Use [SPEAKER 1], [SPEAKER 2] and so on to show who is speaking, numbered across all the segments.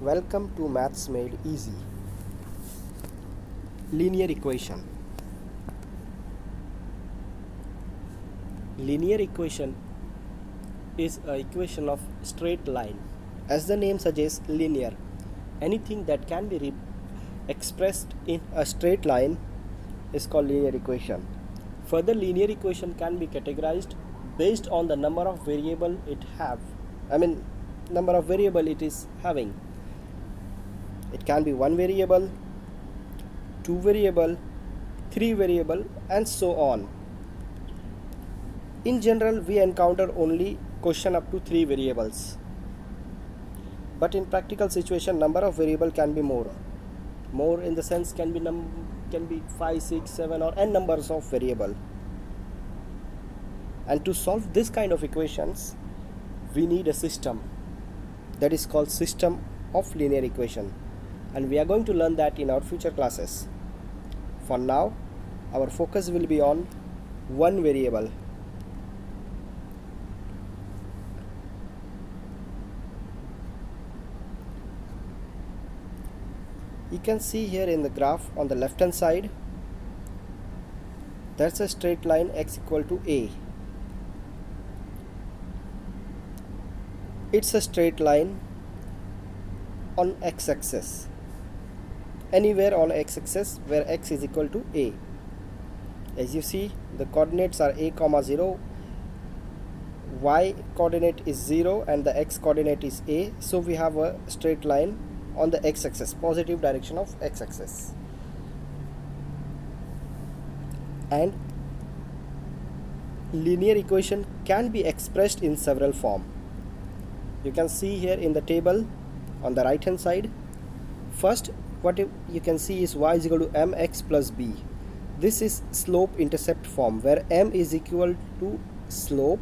[SPEAKER 1] Welcome to Maths Made Easy. Linear equation. Linear equation is an equation of straight line. As the name suggests, linear. Anything that can be expressed in a straight line is called linear equation. Further, linear equation can be categorized based on the number of variable it is having. It can be one variable, two variable, three variable, and so on. In general, we encounter only question up to three variables, but in practical situation, number of variable can be more in the sense can be 5, 6, 7 or n numbers of variable. And to solve this kind of equations, we need a system that is called system of linear equation, and we are going to learn that in our future classes. For now, our focus will be on one variable. You can see here in the graph on the left hand side, that's a straight line x equal to a. It's a straight line on x-axis, anywhere on x-axis where x is equal to a. As you see, the coordinates are a comma 0, y coordinate is 0 and the x coordinate is a, so we have a straight line on the x-axis, positive direction of x-axis. And linear equation can be expressed in several forms. You can see here in the table on the right hand side. First, what you can see is y is equal to mx plus b. This is slope intercept form, where m is equal to slope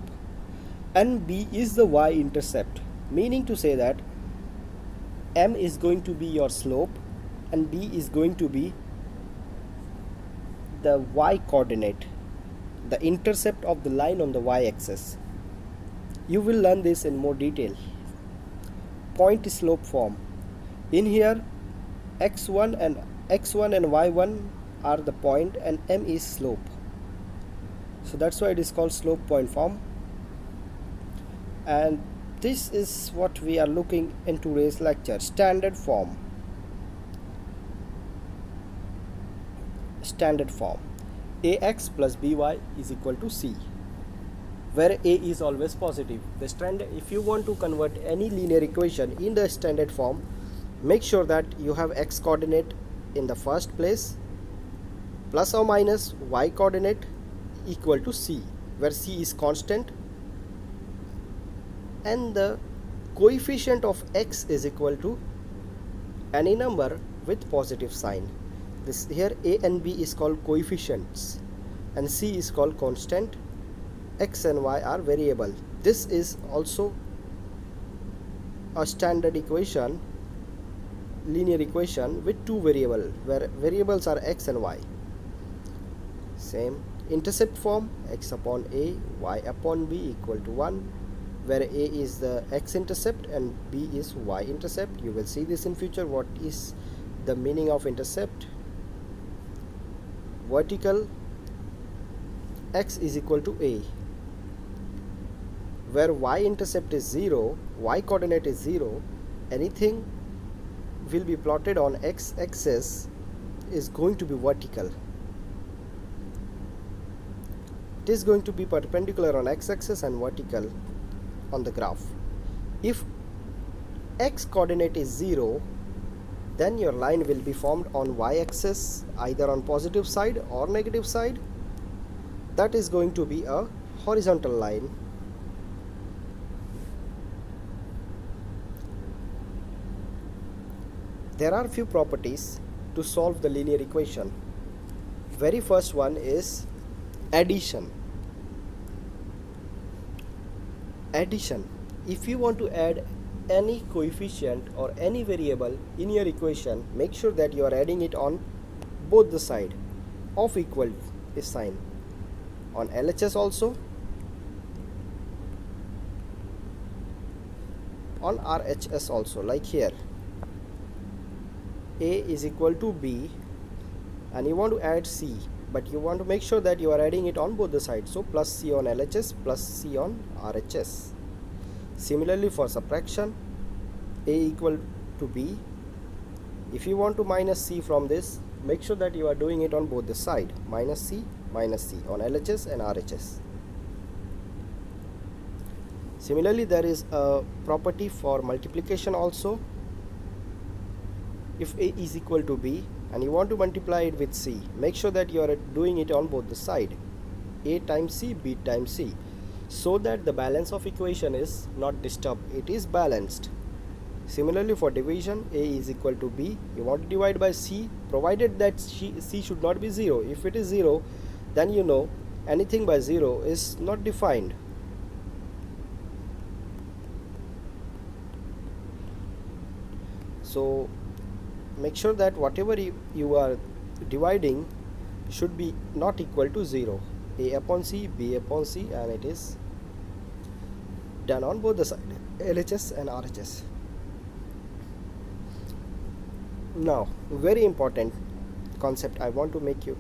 [SPEAKER 1] and b is the y intercept, meaning to say that m is going to be your slope and b is going to be the y coordinate, the intercept of the line on the y axis. You will learn this in more detail. Point slope form. In here, x1 and y1 are the point and m is slope. So that's why it is called slope point form. And this is what we are looking in today's lecture. Standard form. Standard form. Ax plus by is equal to c, where a is always positive. The standard, if you want to convert any linear equation in the standard form, make sure that you have x coordinate in the first place plus or minus y coordinate equal to c, where c is constant and the coefficient of x is equal to any number with positive sign. This here a and b is called coefficients and c is called constant. X and y are variable. This is also a standard equation, linear equation with two variables, where variables are x and y. Same intercept form, x upon a, y upon b equal to 1, where a is the x intercept and b is y intercept. You will see this in future, what is the meaning of intercept. Vertical, x is equal to a, where y intercept is 0, y coordinate is 0, anything will be plotted on x axis is going to be vertical. It is going to be perpendicular on x axis and vertical on the graph. If x coordinate is 0, then your line will be formed on y axis, either on positive side or negative side. That is going to be a horizontal line. There are few properties to solve the linear equation. Very first one is addition. Addition. If you want to add any coefficient or any variable in your equation, make sure that you are adding it on both the side of equal sign. On LHS also, on RHS also, like here. A is equal to B and you want to add C, but you want to make sure that you are adding it on both the sides, so plus C on LHS plus C on RHS. Similarly for subtraction, A equal to B, if you want to minus C from this, make sure that you are doing it on both the side, minus C on LHS and RHS. Similarly, there is a property for multiplication also. If A is equal to B and you want to multiply it with C, make sure that you are doing it on both the side, A times C, B times C, so that the balance of equation is not disturbed, it is balanced. Similarly for division, A is equal to B, you want to divide by C, provided that C should not be 0. If it is 0, then you know anything by 0 is not defined. So make sure that whatever you are dividing should be not equal to 0. A upon C, B upon C, and it is done on both the sides, LHS and RHS. Now, very important concept I want to make you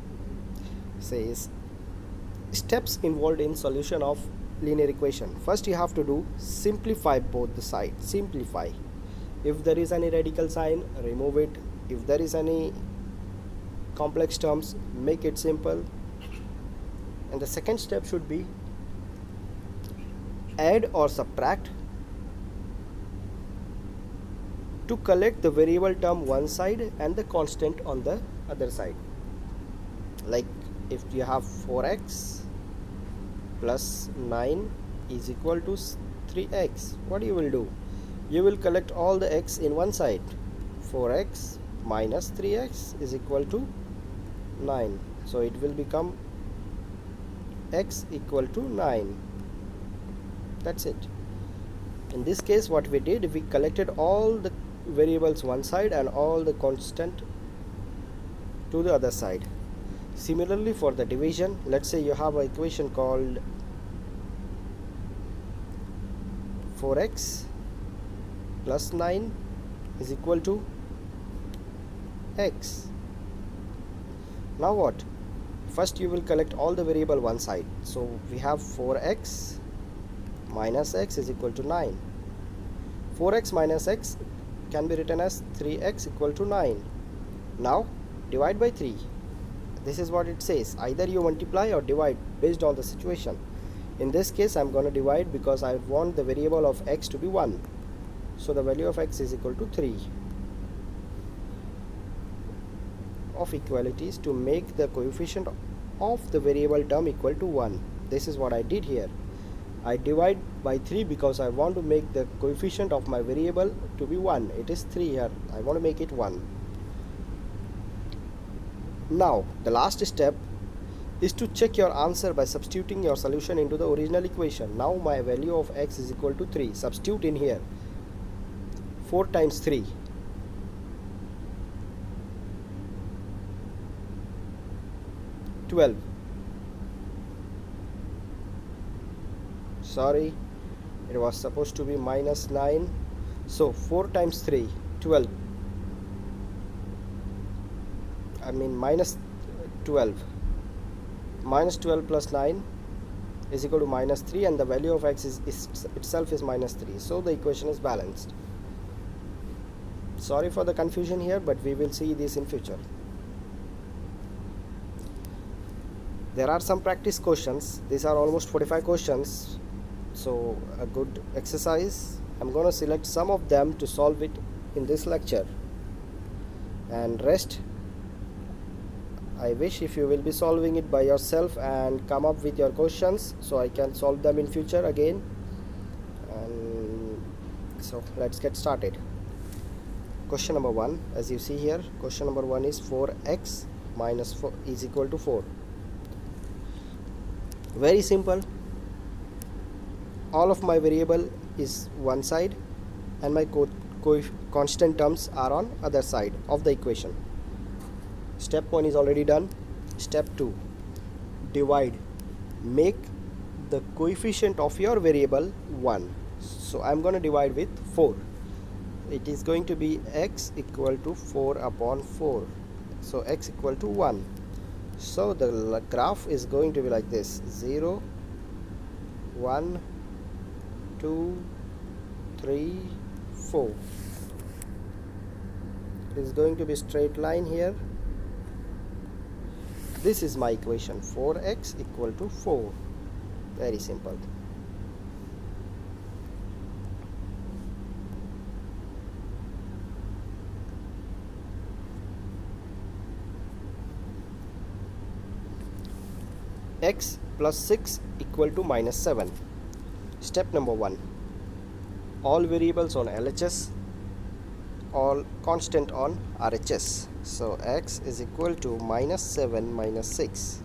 [SPEAKER 1] say is steps involved in solution of linear equation. First you have to do simplify both the sides. Simplify. If there is any radical sign, remove it. If there is any complex terms, make it simple. And the second step should be add or subtract to collect the variable term one side and the constant on the other side. Like if you have 4x plus 9 is equal to 3x, what you will do? You will collect all the x in one side. 4x minus 3x is equal to 9. So it will become x equal to 9. That's it. In this case, what we did, we collected all the variables one side and all the constant to the other side. Similarly for the division, let's say you have an equation called 4x plus 9 is equal to x. Now what? First you will collect all the variable one side. So we have 4x minus x is equal to 9. 4x minus x can be written as 3x equal to 9. Now divide by 3. This is what it says. Either you multiply or divide based on the situation. In this case I am going to divide because I want the variable of x to be 1. So the value of x is equal to 3. Of equalities to make the coefficient of the variable term equal to 1. This is what I did here. I divide by 3 because I want to make the coefficient of my variable to be 1. It is 3 here. I want to make it 1. Now the last step is to check your answer by substituting your solution into the original equation. Now my value of x is equal to 3. Substitute in here. 4 times 3. 12. Sorry, it was supposed to be minus 9. So 4 times 3, 12. I mean minus 12. Minus 12 plus 9 is equal to minus 3, and the value of x is itself is minus 3. So the equation is balanced. Sorry for the confusion here, but we will see this in future. There are some practice questions. These are almost 45 questions. So a good exercise. I'm going to select some of them to solve it in this lecture. And rest, I wish if you will be solving it by yourself and come up with your questions so I can solve them in future again. And so let's get started. Question number 1, as you see here, question number 1 is 4x minus 4 is equal to 4. Very simple. All of my variable is one side and my constant terms are on other side of the equation. Step 1 is already done. Step 2, divide. Make the coefficient of your variable 1. So I'm going to divide with 4. it is going to be x equal to 4 upon 4, so x equal to 1. So the graph is going to be like this: 0 1 2 3 4. It is going to be straight line here. This is my equation, 4x equal to 4. Very simple. X plus 6 equal to minus 7. Step number 1. All variables on LHS, all constant on RHS. So x is equal to minus 7 minus 6.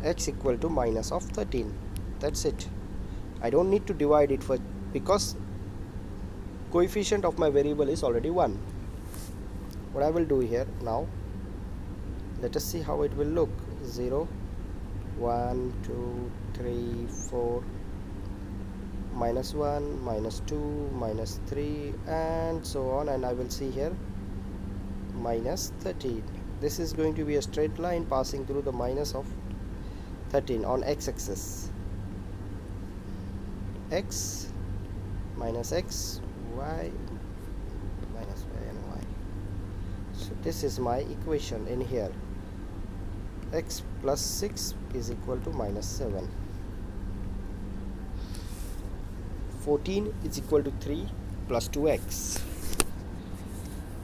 [SPEAKER 1] X equal to minus of 13. That's it. I don't need to divide it because coefficient of my variable is already 1. What I will do here now, let us see how it will look. 0 1 2 3 4, minus 1 minus 2 minus 3 and so on, and I will see here minus 13. This is going to be a straight line passing through the minus of 13 on x-axis. X minus x, y minus y and y. So this is my equation in here. X plus 6 is equal to minus 7. 14 is equal to 3 plus 2x.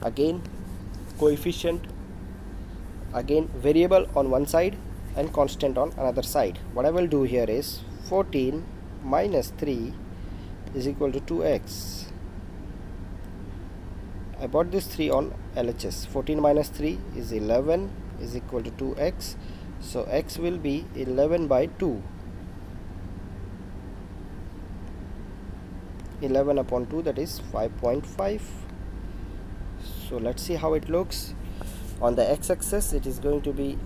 [SPEAKER 1] Again coefficient, again variable on one side and constant on another side. What I will do here is 14 minus 3 is equal to 2x. I bought this 3 on LHS. 14 minus 3 is 11 is equal to 2x. So x will be 11 by 2. 11 upon 2, that is 5.5. So let's see how it looks. On the x-axis it is going to be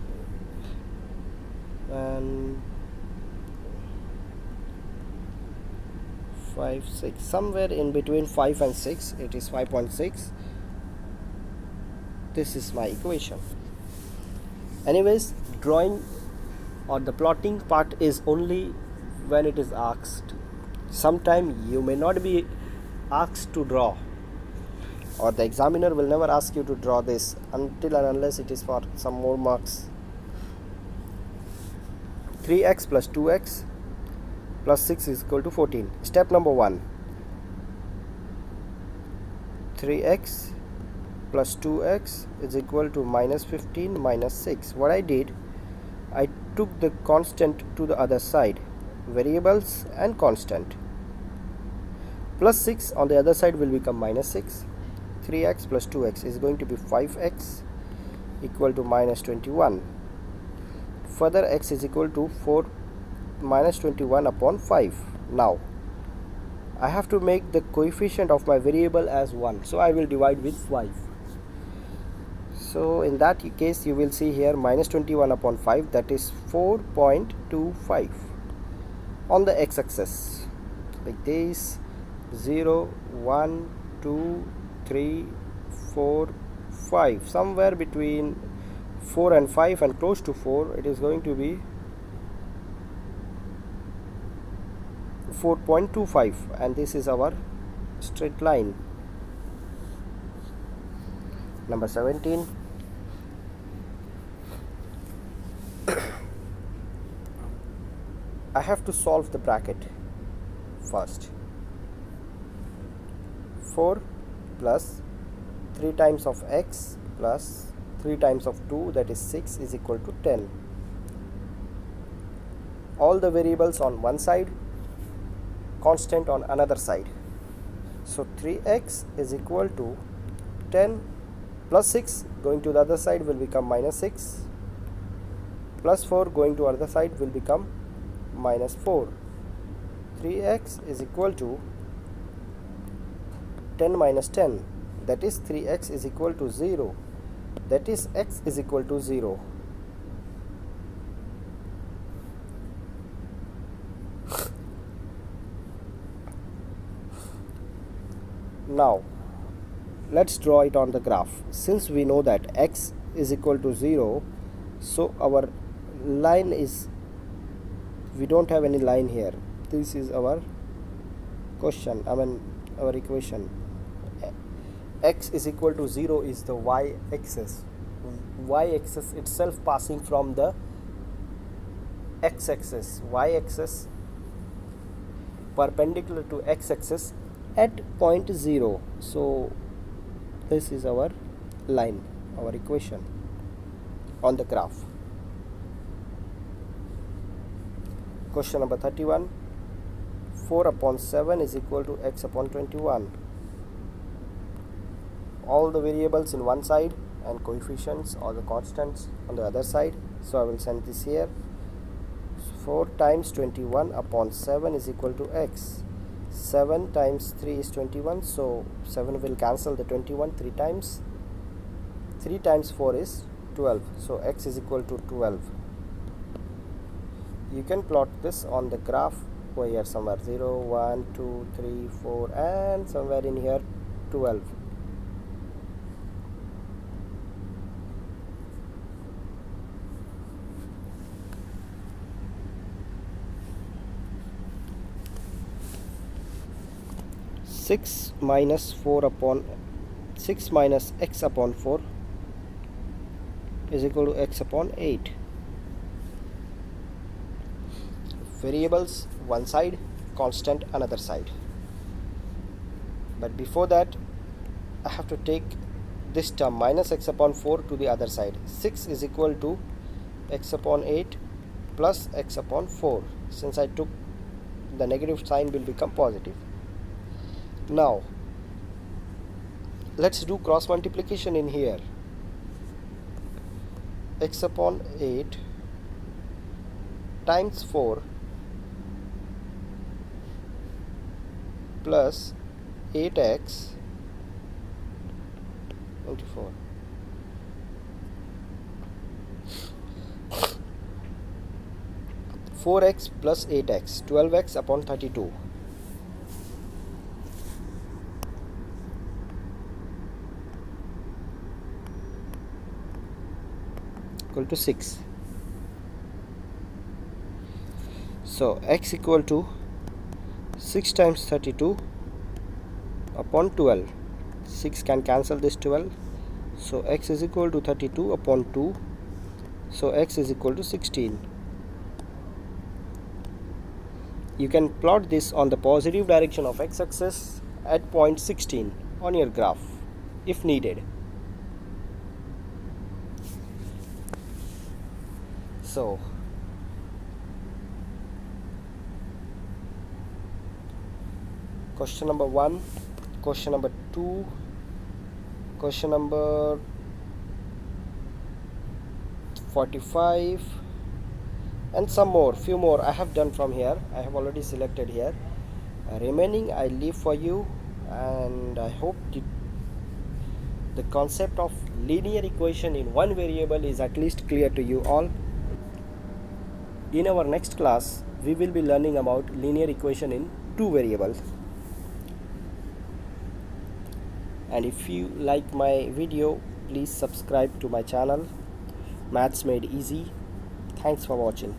[SPEAKER 1] 5 6, somewhere in between 5 and 6. It is 5.6. This is my equation. Anyways, drawing or the plotting part is only when it is asked. Sometime you may not be asked to draw, or the examiner will never ask you to draw this until and unless it is for some more marks. 3x plus 2x plus 6 is equal to 14. Step number 1. 3x plus 2x is equal to minus 15 minus 6. What I did, I took the constant to the other side, variables and constant. Plus 6 on the other side will become minus 6. 3x plus 2x is going to be 5x equal to minus 21. Further, x is equal to 4 minus 21 upon 5. Now I have to make the coefficient of my variable as 1, so I will divide with 5. So in that case you will see here minus 21 upon 5, that is 4.25 on the x-axis, like this. 0 1 2 3 4 5, somewhere between 4 and 5 and close to 4, it is going to be 4.25, and this is our straight line. Number 17. I have to solve the bracket first. 4 plus 3 times of x plus 3 times of 2, that is 6, is equal to 10. All the variables on one side, constant on another side. So 3x is equal to 10 plus 6 going to the other side will become minus 6, plus 4 going to other side will become minus 4. 3x is equal to 10 minus 10, that is 3x is equal to 0, that is x is equal to 0. Now let's draw it on the graph. Since we know that x is equal to 0, so our line is, we don't have any line here. This is our question, our equation. X is equal to 0 is the y-axis. Y-axis itself passing from the x-axis. Y-axis perpendicular to x-axis at point 0. So this is our line, our equation on the graph. Question number 31. 4 upon 7 is equal to x upon 21. All the variables in one side and coefficients or the constants on the other side. So I will send this here. 4 times 21 upon 7 is equal to x. 7 times 3 is 21, so 7 will cancel the 21 3 times. 3 times 4 is 12, so x is equal to 12. You can plot this on the graph over here somewhere. 0, 1, 2, 3, 4 and somewhere in here 12. Six minus x upon 4 is equal to x upon 8. Variables one side, constant another side. But before that, I have to take this term minus x upon 4 to the other side. 6 is equal to x upon 8 plus x upon 4. Since I took the negative sign, will become positive. Now let's do cross multiplication in here. X upon 8 times 4 plus 8x into 4. Four x plus 8x, 12x upon 32. Equal to 6. So x equal to 6 times 32 upon 12. 6 can cancel this 12, so x is equal to 32 upon 2, so x is equal to 16. You can plot this on the positive direction of x-axis at point 16 on your graph if needed. So question number 1, question number 2, question number 45 and some more, few more I have done from here. I have already selected here. Remaining I leave for you, and I hope the concept of linear equation in one variable is at least clear to you all. In our next class, we will be learning about linear equation in two variables. And if you like my video, please subscribe to my channel, Maths Made Easy. Thanks for watching.